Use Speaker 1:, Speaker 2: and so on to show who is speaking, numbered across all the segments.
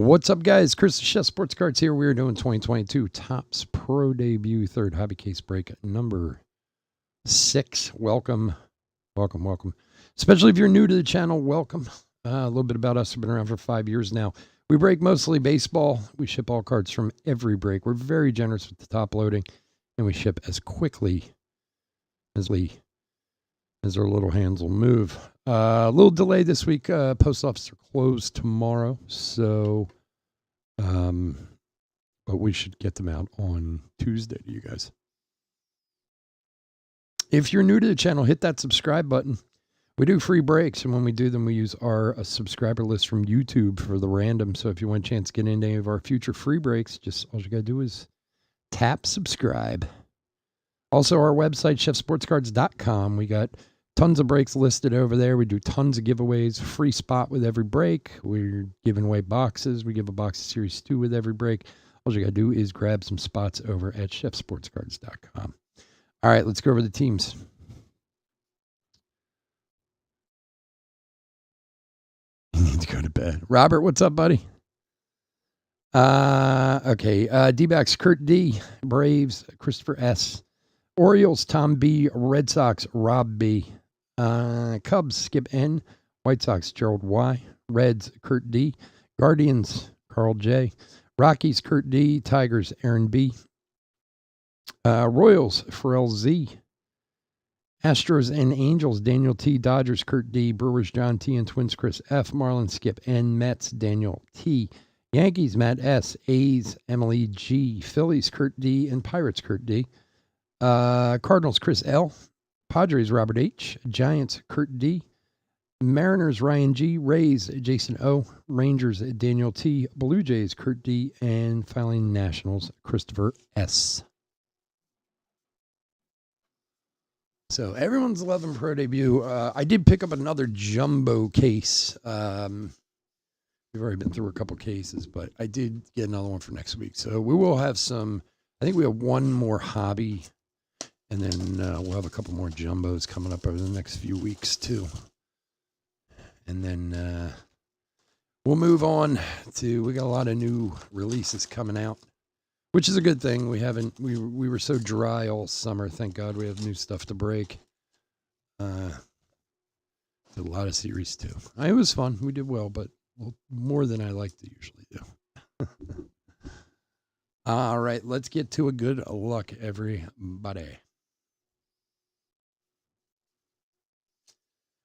Speaker 1: What's up, guys? Chris the Chef Sports Cards here. We're doing 2022 Topps Pro Debut third hobby case break number 6. Welcome. Especially if you're new to the channel, welcome. A little bit about us. We've been around for 5 years now. We break mostly baseball. We ship all cards from every break. We're very generous with the top loading, and we ship as quickly as our little hands will move. A little delay this week. Post office are closed tomorrow, so but we should get them out on Tuesday to you guys. If you're new to the channel, hit that subscribe button. We do free breaks, and when we do them, we use our subscriber list from YouTube for the random. So if you want a chance to get into any of our future free breaks, just all you got to do is tap subscribe. Also, our website, chefsportscards.com. We got tons of breaks listed over there. We do tons of giveaways, free spot with every break. We're giving away boxes. We give a box of Series 2 with every break. All you got to do is grab some spots over at chefsportscards.com. All right, let's go over the teams. You need to go to bed. Robert, what's up, buddy? Okay. D-backs, Kurt D. Braves, Christopher S. Orioles, Tom B. Red Sox, Rob B. Cubs, Skip N. White Sox, Gerald Y. Reds, Kurt D. Guardians, Carl J. Rockies, Kurt D. Tigers, Aaron B. Royals, Pharrell Z. Astros and Angels, Daniel T. Dodgers, Kurt D. Brewers, John T. and Twins, Chris F. Marlins, Skip N. Mets, Daniel T. Yankees, Matt S. A's, Emily G. Phillies, Kurt D. and Pirates, Kurt D. Cardinals, Chris L. Padres, Robert H. Giants, Kurt D. Mariners, Ryan G. Rays, Jason O. Rangers, Daniel T. Blue Jays, Kurt D. And finally, Nationals, Christopher S. So everyone's loving Pro Debut. I did pick up another jumbo case. We've already been through a couple cases, but I did get another one for next week. So we will have some, I think we have one more hobby, and then we'll have a couple more jumbos coming up over the next few weeks too. And then we'll move on to, we got a lot of new releases coming out, which is a good thing. We were so dry all summer. Thank God we have new stuff to break. A lot of series too. It was fun. We did well, but more than I like to usually do. All right, let's get to a good luck, everybody.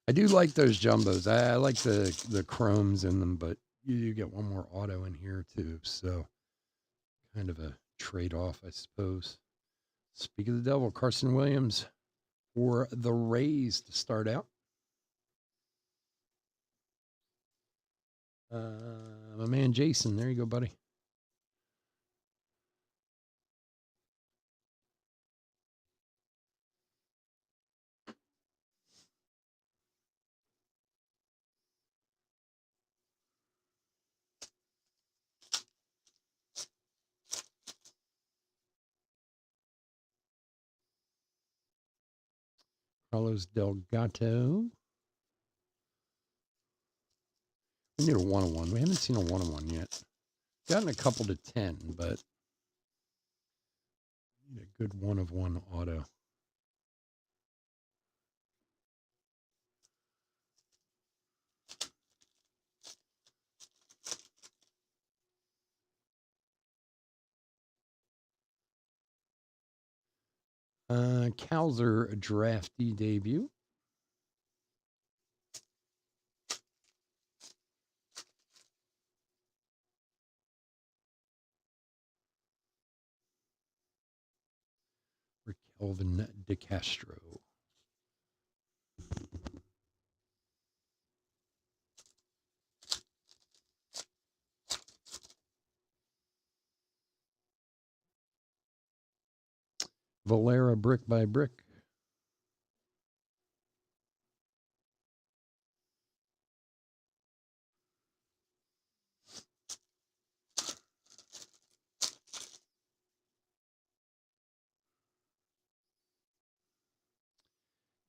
Speaker 1: I do like those jumbos. I like the chromes in them, but you get one more auto in here too, so kind of a trade-off, I suppose. Speak of the devil, Carson Williams for the Rays to start out. My man Jason, there you go, buddy. Carlos Delgado. We need a 1-on-1. We haven't seen a 1-on-1 yet. Gotten a couple to 10, but need a good 1-of-1 auto. Cowser drafty debut. Kelvin DeCastro. Valera brick by brick.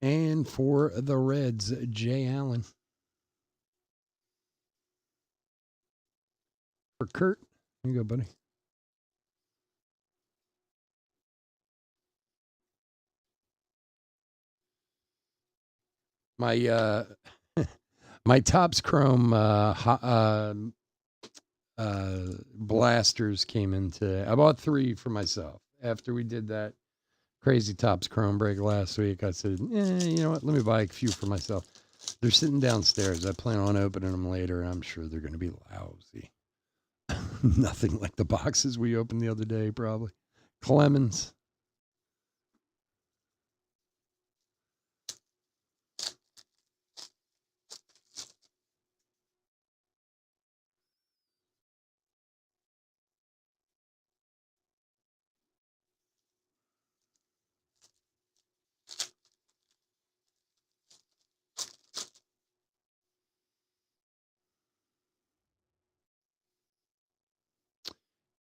Speaker 1: And for the Reds, Jay Allen. For Kurt. Here you go, buddy. My my Topps Chrome blasters came in today. I bought 3 for myself. After we did that crazy Topps Chrome break last week, I said, you know what? Let me buy a few for myself. They're sitting downstairs. I plan on opening them later, and I'm sure they're going to be lousy. Nothing like the boxes we opened the other day, probably. Clemens.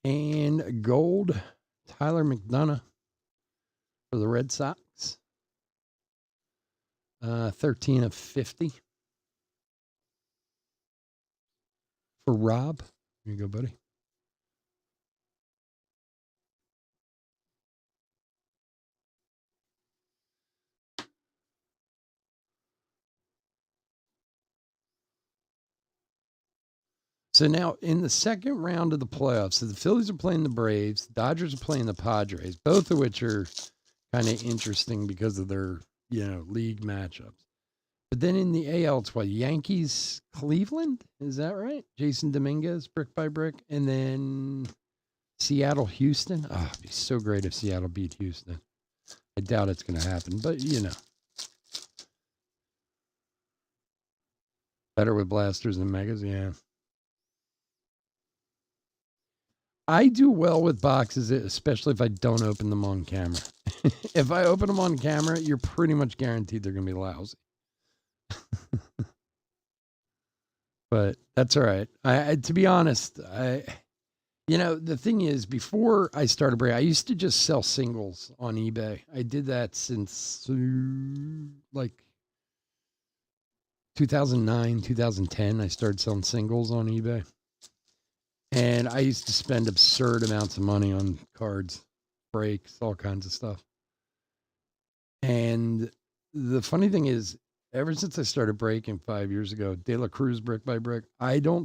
Speaker 1: And gold, Tyler McDonough for the Red Sox. 13 of 50. For Rob. Here you go, buddy. So now in the second round of the playoffs, so the Phillies are playing the Braves, Dodgers are playing the Padres, both of which are kind of interesting because of their, league matchups. But then in the AL, it's what, Yankees, Cleveland? Is that right? Jason Dominguez, brick by brick. And then Seattle, Houston. Oh, it'd be so great if Seattle beat Houston. I doubt it's going to happen, but Better with blasters than megas, yeah. I do well with boxes, especially if I don't open them on camera. If I open them on camera, you're pretty much guaranteed they're going to be lousy. But that's all right. To be honest, the thing is, before I started break, I used to just sell singles on eBay. I did that since like 2009, 2010. I started selling singles on eBay. And I used to spend absurd amounts of money on cards, breaks, all kinds of stuff. And the funny thing is, ever since I started breaking 5 years ago, De La Cruz brick by brick, I bet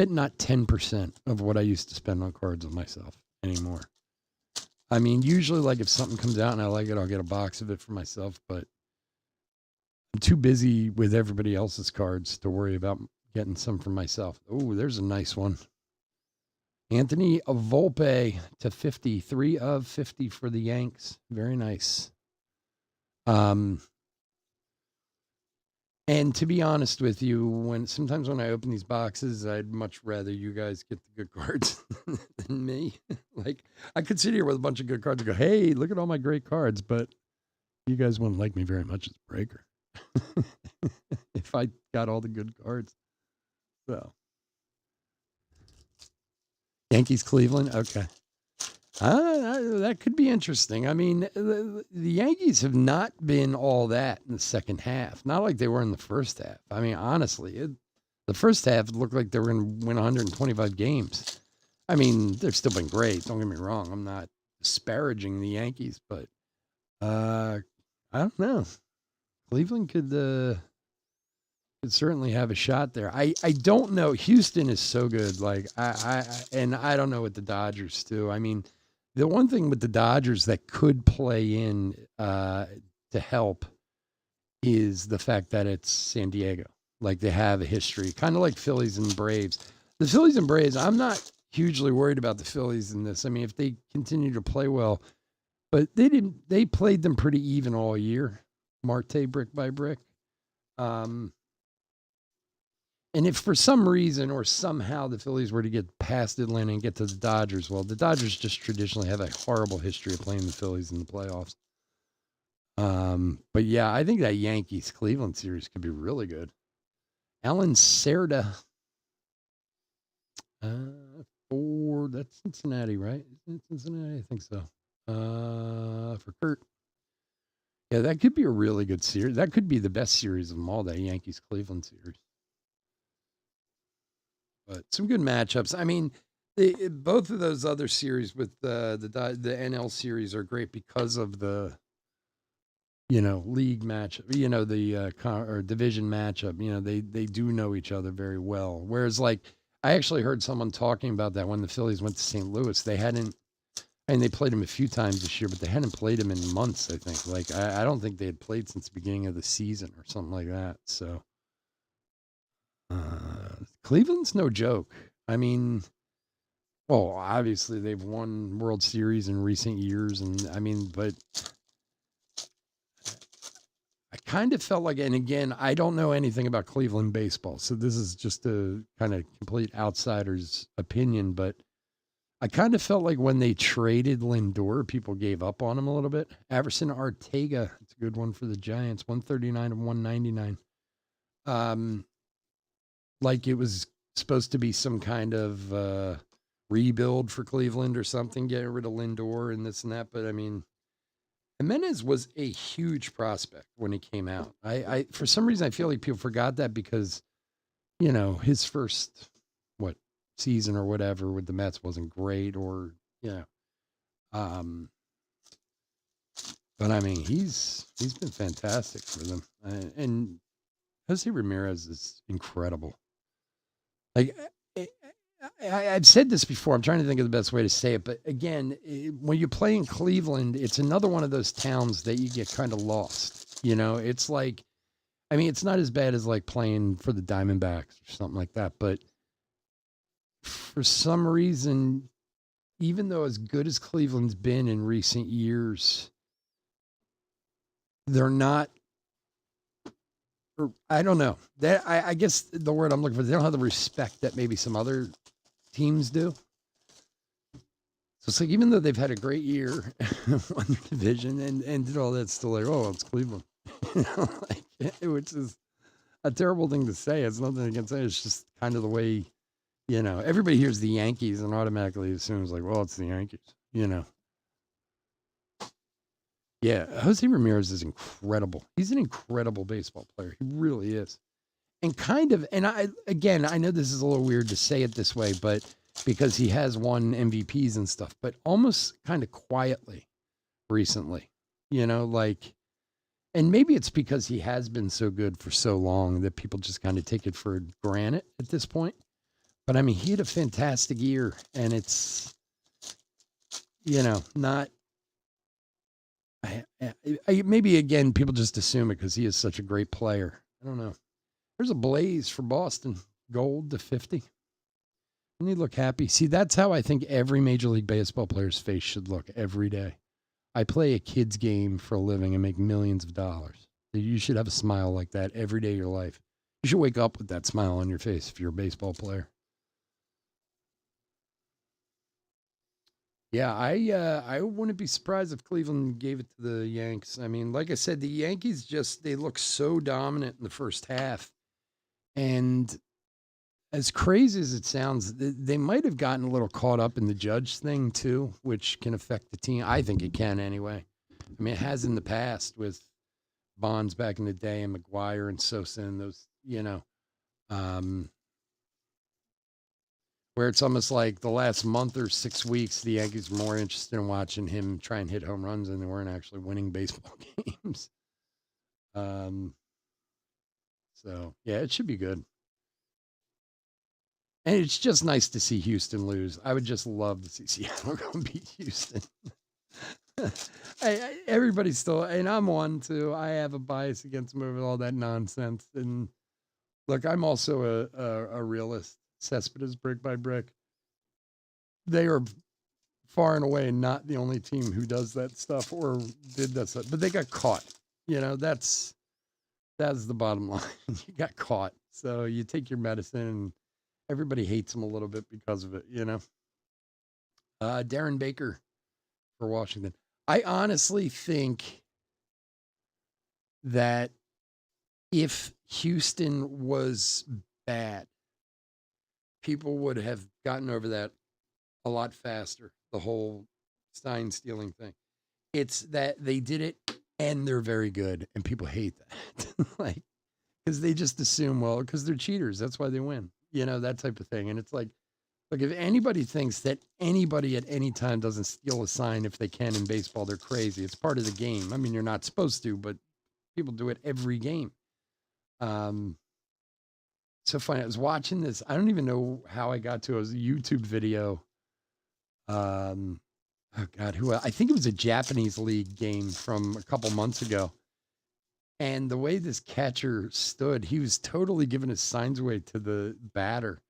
Speaker 1: not 10% of what I used to spend on cards on myself anymore. I mean, usually like if something comes out and I like it, I'll get a box of it for myself, but I'm too busy with everybody else's cards to worry about getting some for myself. Oh, there's a nice one. Anthony Volpe to 50, 3 of 50 for the Yanks. Very nice. And to be honest with you, sometimes when I open these boxes, I'd much rather you guys get the good cards than me. Like, I could sit here with a bunch of good cards and go, hey, look at all my great cards, but you guys wouldn't like me very much as a breaker if I got all the good cards. So, Yankees, Cleveland, okay. That could be interesting. I mean, the Yankees have not been all that in the second half. Not like they were in the first half. I mean, honestly, the first half looked like they were going to win 125 games. I mean, they've still been great. Don't get me wrong. I'm not disparaging the Yankees, but I don't know. Cleveland could certainly have a shot there. I don't know. Houston is so good. Like I don't know what the Dodgers do. I mean, the one thing with the Dodgers that could play in to help is the fact that it's San Diego. Like they have a history, kind of like Phillies and Braves. The Phillies and Braves, I'm not hugely worried about the Phillies in this. I mean, if they continue to play well, but they played them pretty even all year. Marte brick by brick. And if for some reason or somehow the Phillies were to get past Atlanta and get to the Dodgers, well, the Dodgers just traditionally have a horrible history of playing the Phillies in the playoffs. But yeah, I think that Yankees Cleveland series could be really good. Alan Cerda. That's Cincinnati, right? Isn't it Cincinnati? I think so. For Kurt. Yeah, that could be a really good series. That could be the best series of them all, that Yankees Cleveland series. But some good matchups. I mean, both of those other series with the NL series are great because of the league matchup. The or division matchup. They do know each other very well. Whereas like I actually heard someone talking about that when the Phillies went to St. Louis. They hadn't. And they played him a few times this year, but they hadn't played him in months, I think. Like, I don't think they had played since the beginning of the season or something like that. So, Cleveland's no joke. I mean, well, obviously they've won World Series in recent years. And I mean, but I kind of felt like, and again, I don't know anything about Cleveland baseball. So this is just a kind of complete outsider's opinion, but I kind of felt like when they traded Lindor, people gave up on him a little bit. Everson Arteaga, it's a good one for the Giants, 139 and 199. Like it was supposed to be some kind of rebuild for Cleveland or something, getting rid of Lindor and this and that. But I mean, Jimenez was a huge prospect when he came out. I for some reason I feel like people forgot that because his first season or whatever with the Mets wasn't great, or um, but I mean he's been fantastic for them, and Jose Ramirez is incredible. Like I've said this before. I'm trying to think of the best way to say it, but again, when you play in Cleveland, it's another one of those towns that you get kind of lost. It's like, I mean, it's not as bad as like playing for the Diamondbacks or something like that, but for some reason, even though as good as Cleveland's been in recent years, they're not. Or I don't know. I guess the word I'm looking for, they don't have the respect that maybe some other teams do. So it's like even though they've had a great year, won the division and did all that, still like, oh, it's Cleveland, which is a terrible thing to say. It's nothing against it. It's just kind of the way. Everybody hears the Yankees and automatically assumes like, well, it's the Yankees, Yeah, Jose Ramirez is incredible. He's an incredible baseball player. He really is. And I know this is a little weird to say it this way, but because he has won MVPs and stuff, but almost kind of quietly recently, and maybe it's because he has been so good for so long that people just kind of take it for granted at this point. But I mean, he had a fantastic year, and it's, not. Maybe again, people just assume it because he is such a great player. I don't know. There's a Blaze for Boston, gold to 50. And they look happy. See, that's how I think every Major League Baseball player's face should look every day. I play a kid's game for a living and make millions of dollars. You should have a smile like that every day of your life. You should wake up with that smile on your face if you're a baseball player. Yeah, I wouldn't be surprised if Cleveland gave it to the Yanks. I mean, like I said, the Yankees they look so dominant in the first half. And as crazy as it sounds, they might have gotten a little caught up in the Judge thing too, which can affect the team. I think it can anyway. I mean, it has in the past with Bonds back in the day and McGuire and Sosa and those, where it's almost like the last month or 6 weeks, the Yankees were more interested in watching him try and hit home runs than they weren't actually winning baseball games. So yeah, it should be good. And it's just nice to see Houston lose. I would just love to see Seattle go and beat Houston. Everybody's still, and I'm one too. I have a bias against moving all that nonsense. And look, I'm also a realist. Cespedes brick by brick. They are far and away not the only team who does that stuff or did that stuff, but they got caught. That's the bottom line. You got caught. So you take your medicine and everybody hates them a little bit because of it, Darren Baker for Washington. I honestly think that if Houston was bad, people would have gotten over that a lot faster, the whole Stein stealing thing. It's that they did it and they're very good, and people hate that. Like, because they just assume, well, because they're cheaters, that's why they win. you know, that type of thing. And it's like, look, if anybody thinks that anybody at any time doesn't steal a sign if they can in baseball, they're crazy. It's part of the game. I mean, you're not supposed to, but people do it every game. So funny. I was watching this. I don't even know how I got to it. It was a YouTube video. Oh God, who I think it was a Japanese league game from a couple months ago. And the way this catcher stood, he was totally giving his signs away to the batter,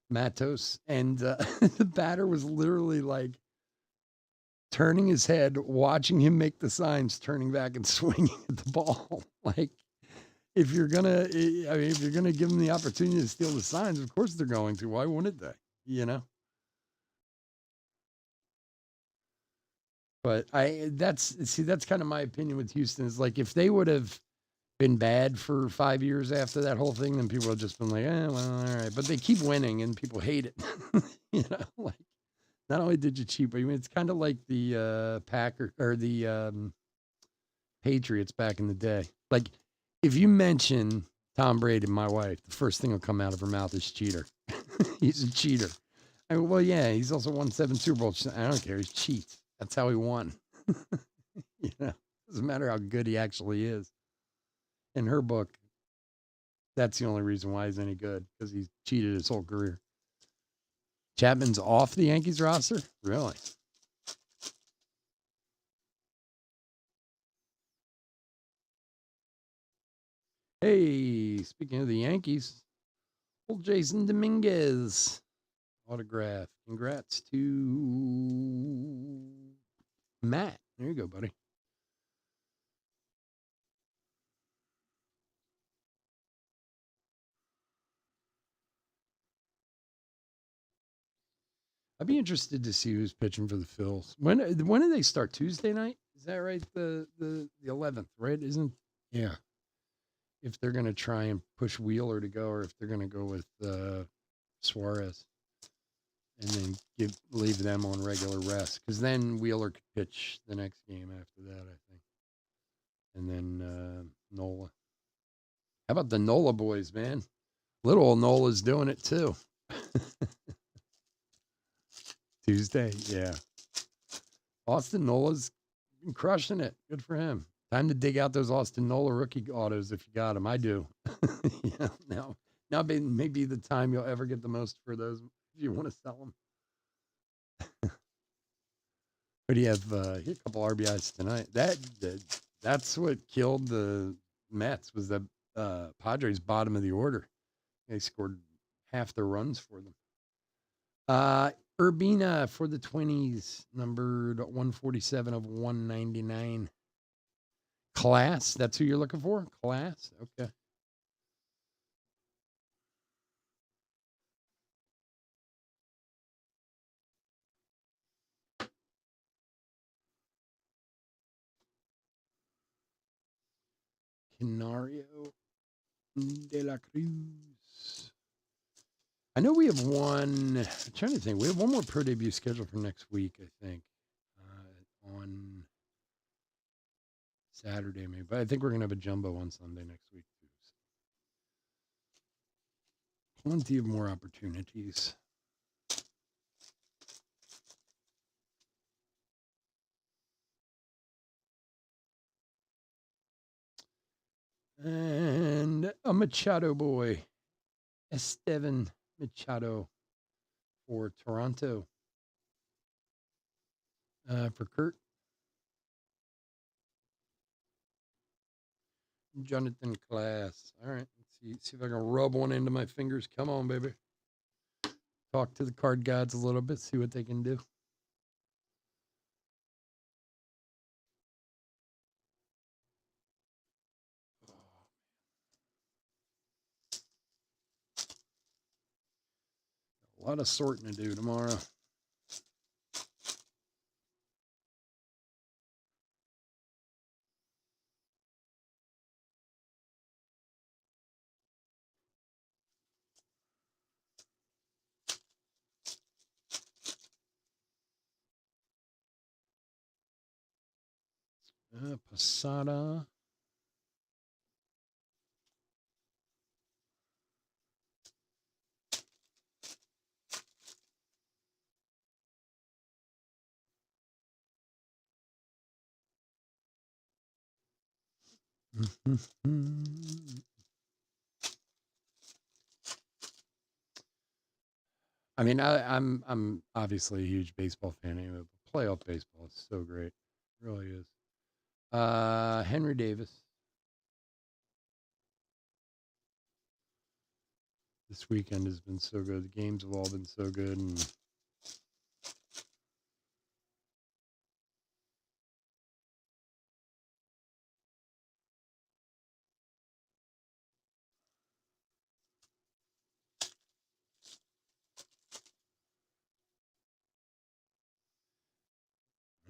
Speaker 1: Matos. And the batter was literally like turning his head, watching him make the signs, turning back and swinging at the ball. Like, if you're gonna, I mean, if you're gonna give them the opportunity to steal the signs, of course they're going to. Why wouldn't they? You know. But that's kind of my opinion with Houston. Is like if they would have been bad for 5 years after that whole thing, then people have just been like, well, all right. But they keep winning, and people hate it. You know, like not only did you cheat, but I mean, it's kind of like the Packer or the Patriots back in the day. Like if you mention Tom Brady, my wife, the first thing will come out of her mouth is cheater. He's a cheater. I mean, well, yeah, he's also won 7 Super Bowls. I don't care. He cheats. That's how he won. You know, doesn't matter how good he actually is. In her book, that's the only reason why he's any good, because he's cheated his whole career. Chapman's off the Yankees roster? Really? Hey, speaking of the Yankees, old Jason Dominguez autograph. Congrats to Matt. There you go, buddy. I'd be interested to see who's pitching for the Phils. When do they start? Tuesday night? Is that right? The 11th, right? Isn't yeah. If they're gonna try and push Wheeler to go, or if they're gonna go with Suarez and then leave them on regular rest, because then Wheeler could pitch the next game after that, I think. And then Nola. How about the Nola boys, man? Little old Nola's doing it too. Tuesday, yeah. Austin Nola's crushing it. Good for him. Time to dig out those Austin Nola rookie autos if you got them. I do. Yeah, now maybe the time you'll ever get the most for those if you want to sell them. But he had a couple RBIs tonight. That's what killed the Mets was the Padres bottom of the order. They scored half their runs for them. Urbina for the Twinnies, numbered 147 of 199. Class, that's who you're looking for? Class, okay. Canario de la Cruz. I know we have one. I'm trying to think. We have one more pro debut scheduled for next week, I think, on Saturday, maybe. But I think we're going to have a jumbo on Sunday next week, too. So plenty of more opportunities. And a Machado boy, Estevan Machado for Toronto. For Kurt. Jonathan Class. All right. Let's see if I can rub one into my fingers. Come on, baby. Talk to the card gods a little bit, see what they can do. A lot of sorting to do tomorrow. Posada. I mean, I'm obviously a huge baseball fan anyway, but playoff baseball is so great. It really is. Henry Davis. This weekend has been so good. The games have all been so good, and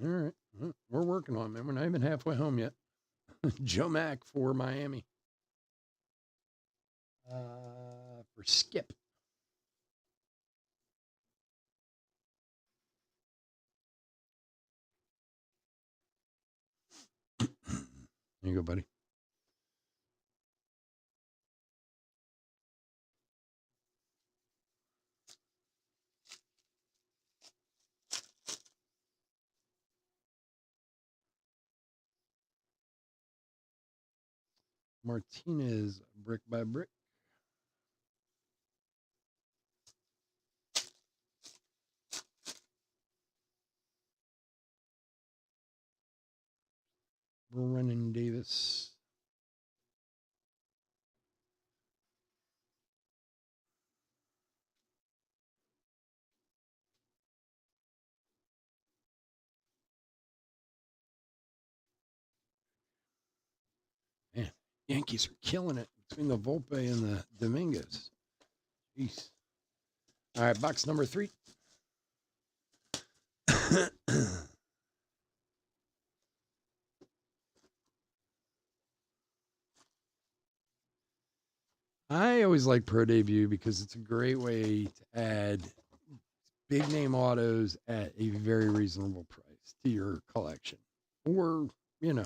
Speaker 1: all right, well, we're working on it, man. We're not even halfway home yet. Joe Mack for Miami. For Skip. There you go, buddy. Martinez, brick by brick. Brennan Davis. Man, Yankees are killing it between the Volpe and the Dominguez. Jeez. All right, box number 3. I always like Pro Debut because it's a great way to add big name autos at a very reasonable price to your collection. Or, you know,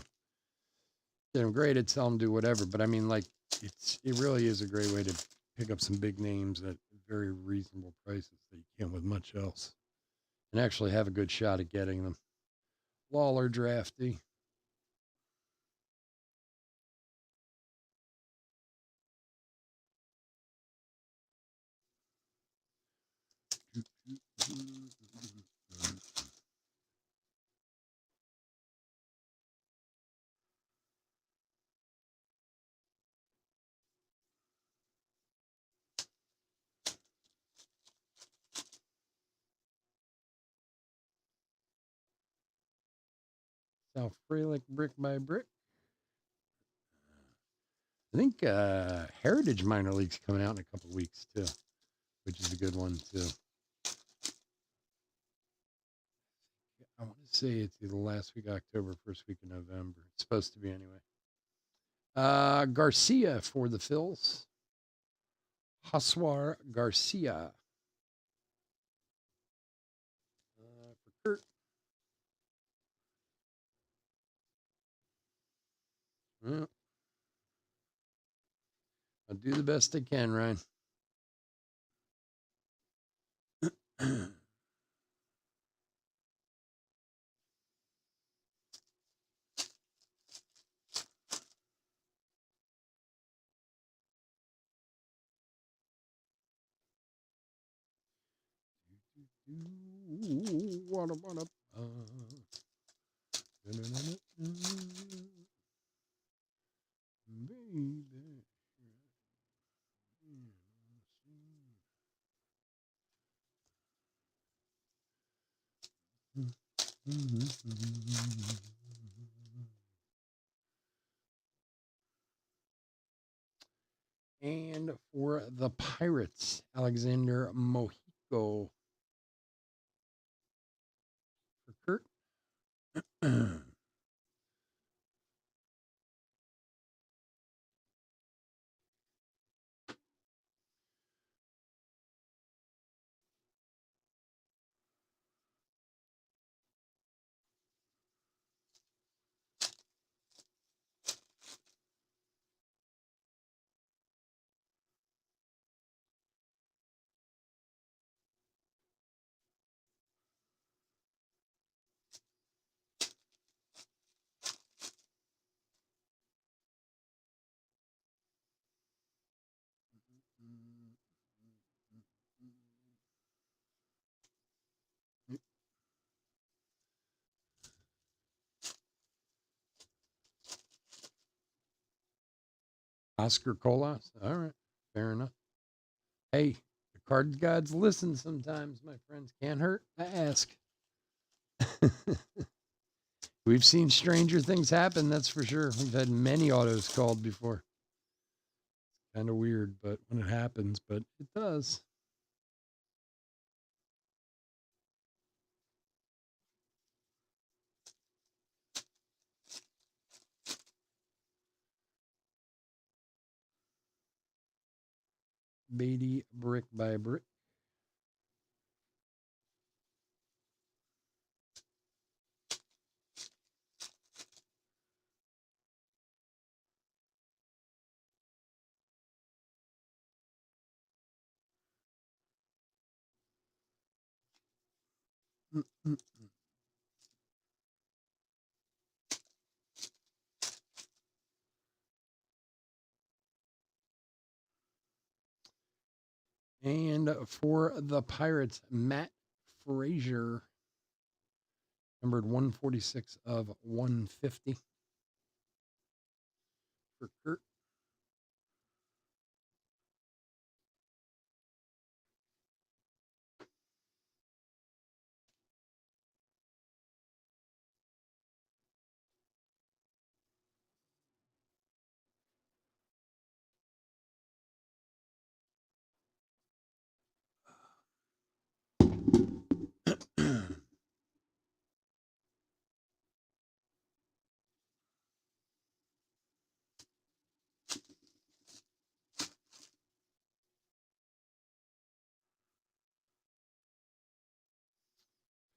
Speaker 1: they're great at sell them, do whatever. But I mean, like, it really is a great way to pick up some big names at very reasonable prices that you can't with much else, and actually have a good shot at getting them. Lawler drafty. South Frelick, brick by brick. I think Heritage Minor League's coming out in a couple of weeks too, which is a good one too. I want to say it's either last week of October, first week of November. It's supposed to be anyway. Garcia for the Phils. Hoswar Garcia. For Kurt. Well, I'll do the best I can, Ryan. What up? Baby. And for the Pirates, Alexander Mojico. For Kurt. Oscar Colas. All right. Fair enough. Hey, the card gods listen sometimes, my friends. Can't hurt to ask. We've seen stranger things happen, that's for sure. We've had many autos called before. Kind of weird, but when it happens, but it does. Beatty brick by brick. Mm-mm. And for the Pirates, Matt Frazier, numbered 146 of 150 for Kurt.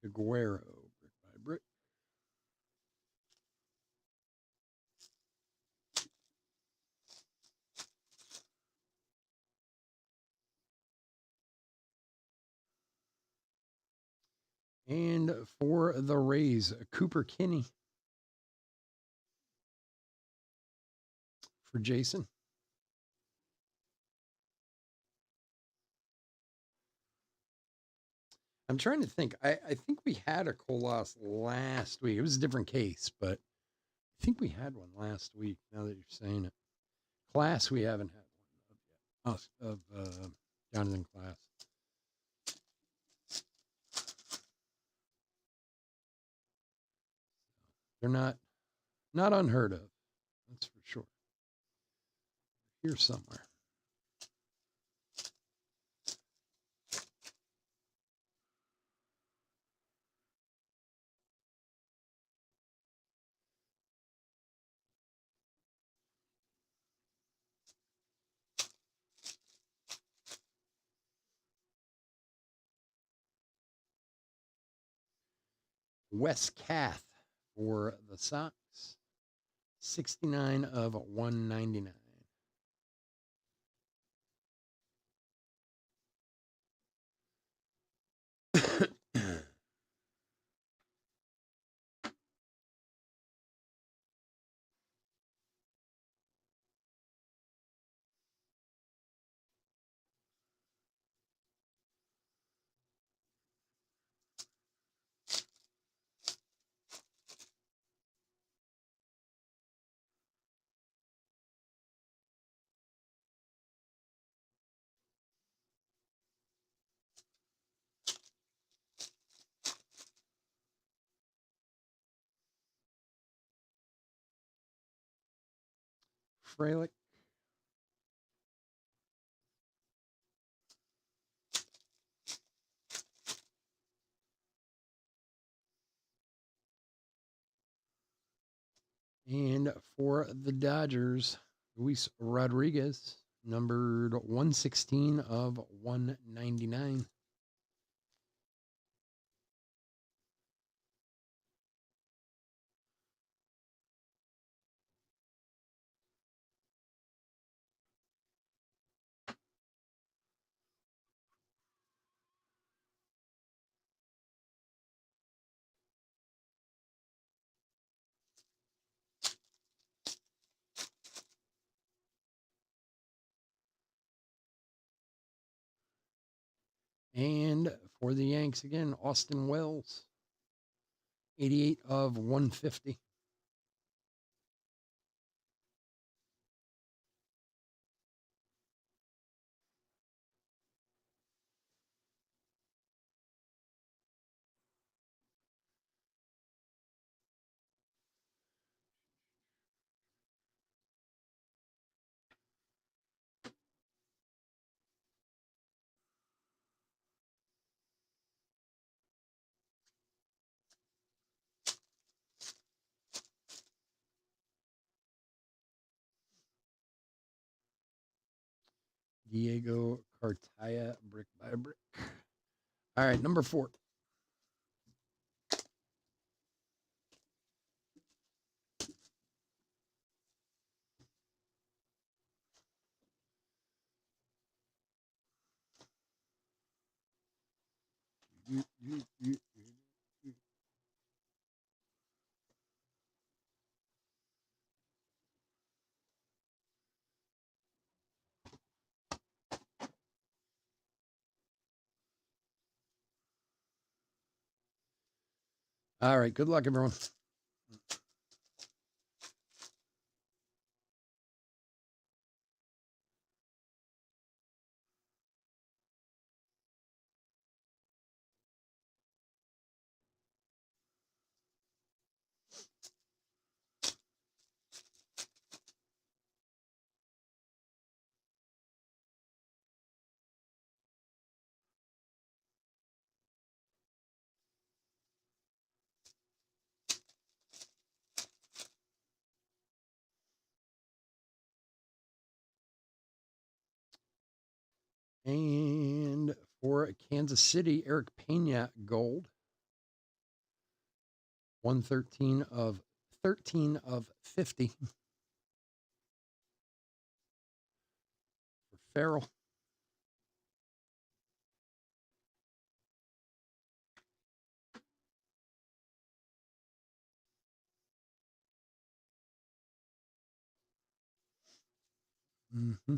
Speaker 1: Aguero, brick by brick. And for the Rays, Cooper Kinney for Jason. I'm trying to think. I think we had a Colas last week. It was a different case, but I think we had one last week. Now that you're saying it, Class we haven't had one of Jonathan Class. They're not unheard of. That's for sure. Here somewhere. Wes Kath for the Sox. 69 of 199. Fralick. And for the Dodgers, Luis Rodriguez, numbered 116 of 199. And for the Yanks again, Austin Wells, 88 of 150. Diego Cartaya, brick by brick. All right, number 4. All right, good luck, everyone. And for Kansas City, Eric Pena, gold. 113 of 13 of 50 for Farrell. Mm-hmm.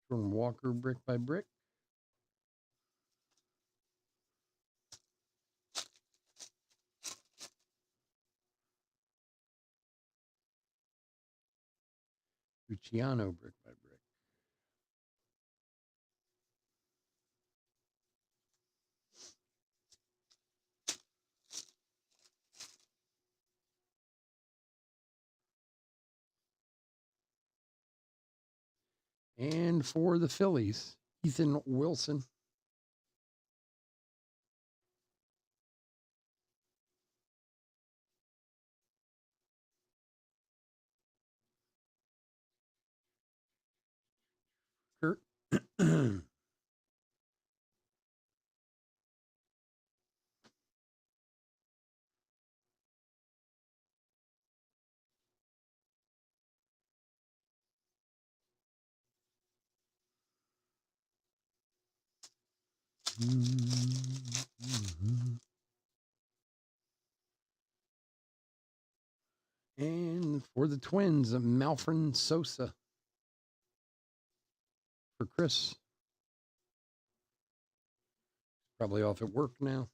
Speaker 1: Jordan Walker, brick by brick. Luciano, brick by brick. And for the Phillies, Ethan Wilson. Kurt. And for the Twins, Malfrin Sosa. For Chris. Probably off at work now.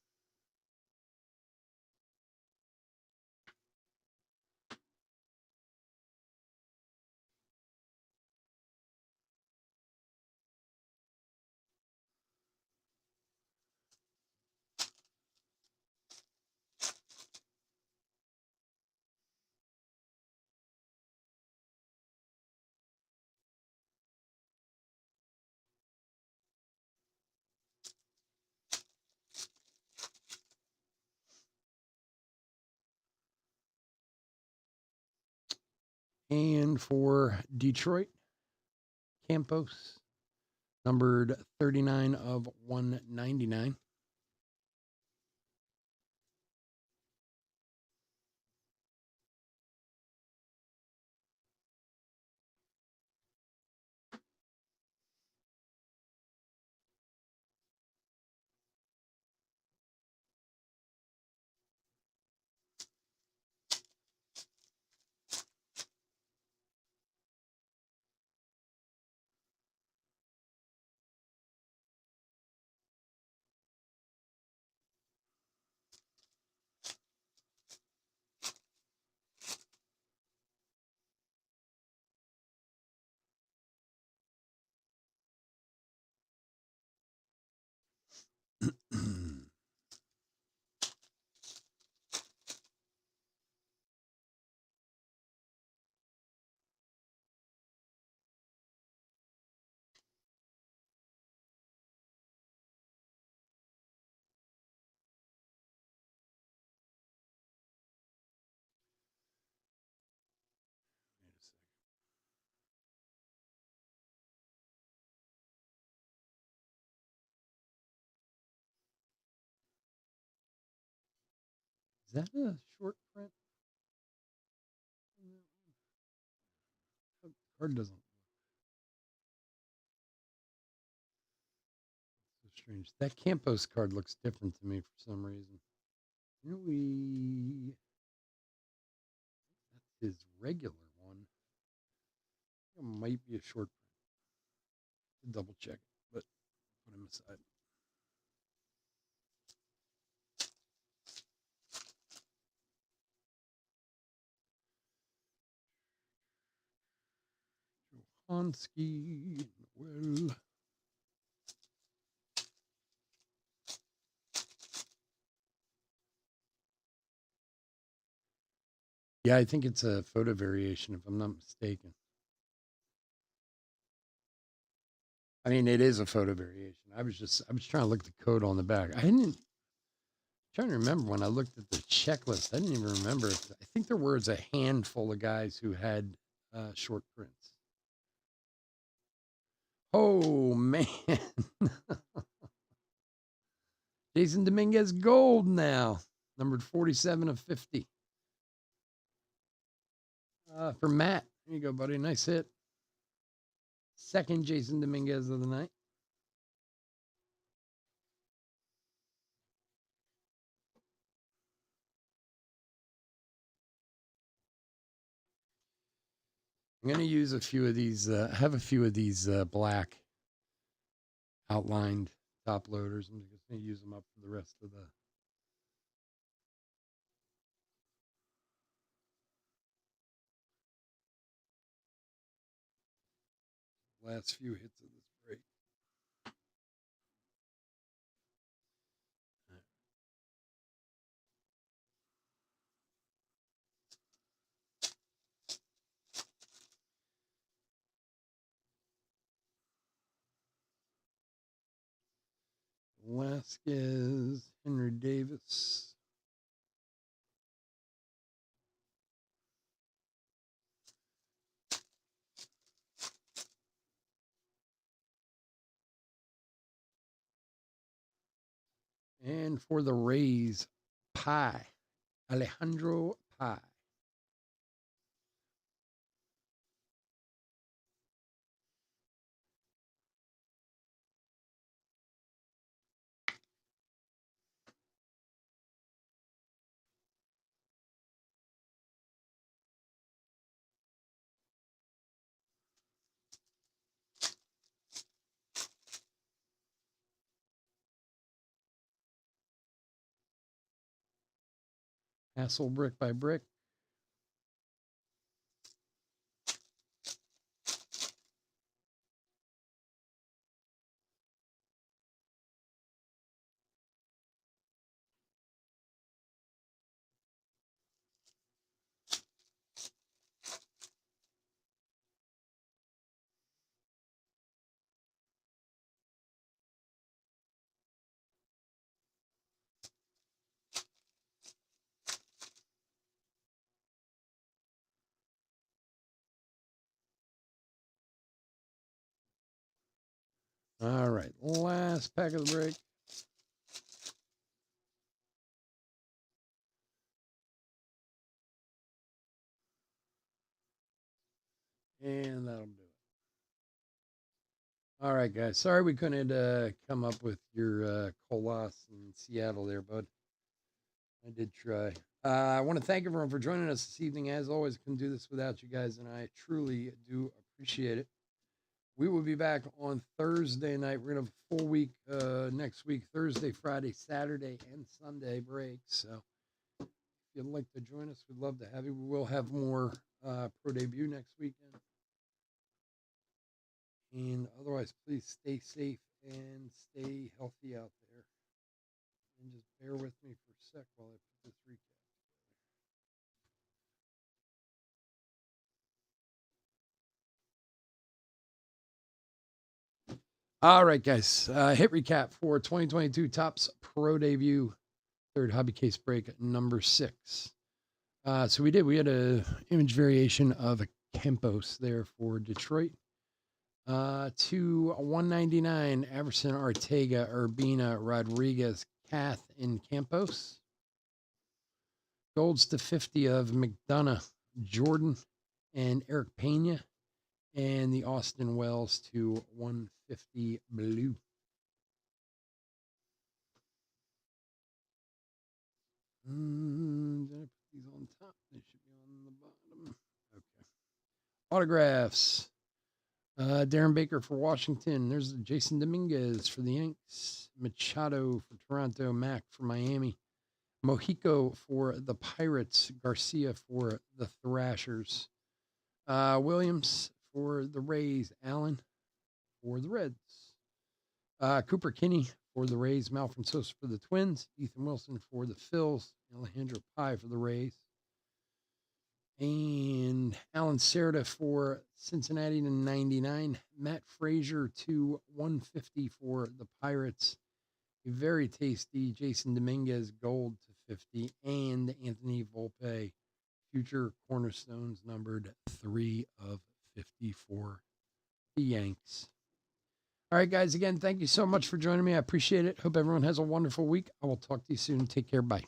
Speaker 1: And for Detroit, Campos, numbered 39 of 199. Is that a short print? The card doesn't. So strange. That Campos card looks different to me for some reason. That's his regular one. It might be a short print. Double check it, but put him aside. Johanski, well. Yeah, I think it's a photo variation, if I'm not mistaken. I mean, it is a photo variation. I was trying to look at the code on the back. Trying to remember when I looked at the checklist. I didn't even remember. I think there was a handful of guys who had short prints. Oh man, Jason Dominguez gold now, numbered 47 of 50. For Matt, there you go, buddy. Nice hit. Second Jason Dominguez of the night. I'm going to use a few of these. Have a few of these black outlined top loaders. I'm just going to use them up for the rest of the. Last few hits of this break. Velasquez, Henry Davis. And for the Rays, Pie, Alejandro Pie. Hassel brick by brick. All right, last pack of the break. And that'll do it. All right, guys. Sorry we couldn't come up with your Colas in Seattle there, bud. I did try. I want to thank everyone for joining us this evening. As always, couldn't do this without you guys, and I truly do appreciate it. We will be back on Thursday night. We're going to have a full week next week, Thursday, Friday, Saturday, and Sunday breaks. So if you'd like to join us, we'd love to have you. We will have more pro debut next weekend. And otherwise, please stay safe and stay healthy out there. And just bear with me for a sec while I put this recap. All right, guys. Hit recap for 2022 Topps Pro Debut, third hobby case break, number 6. So we had a image variation of a Campos there for Detroit. To 199, Everson, Ortega, Urbina, Rodriguez, Kath, and Campos. Golds to 50 of McDonough, Jordan, and Eric Pena. And the Austin Wells to 150 blue. Did I put these on top? They should be on the bottom. Okay. Autographs. Darren Baker for Washington. There's Jason Dominguez for the Yanks. Machado for Toronto. Mack for Miami. Mojico for the Pirates. Garcia for the Thrashers. Williams for the Rays. Allen for the Reds. Cooper Kinney for the Rays. Malcolm Sosa for the Twins. Ethan Wilson for the Phils. Alejandro Pai for the Rays. And Alan Cerda for Cincinnati to 99. Matt Frazier to 150 for the Pirates. A very tasty Jason Dominguez gold to 50. And Anthony Volpe, future cornerstones, numbered 3 of 50 for the Yanks. All right, guys, again, thank you so much for joining me. I appreciate it. Hope everyone has a wonderful week. I will talk to you soon. Take care. Bye.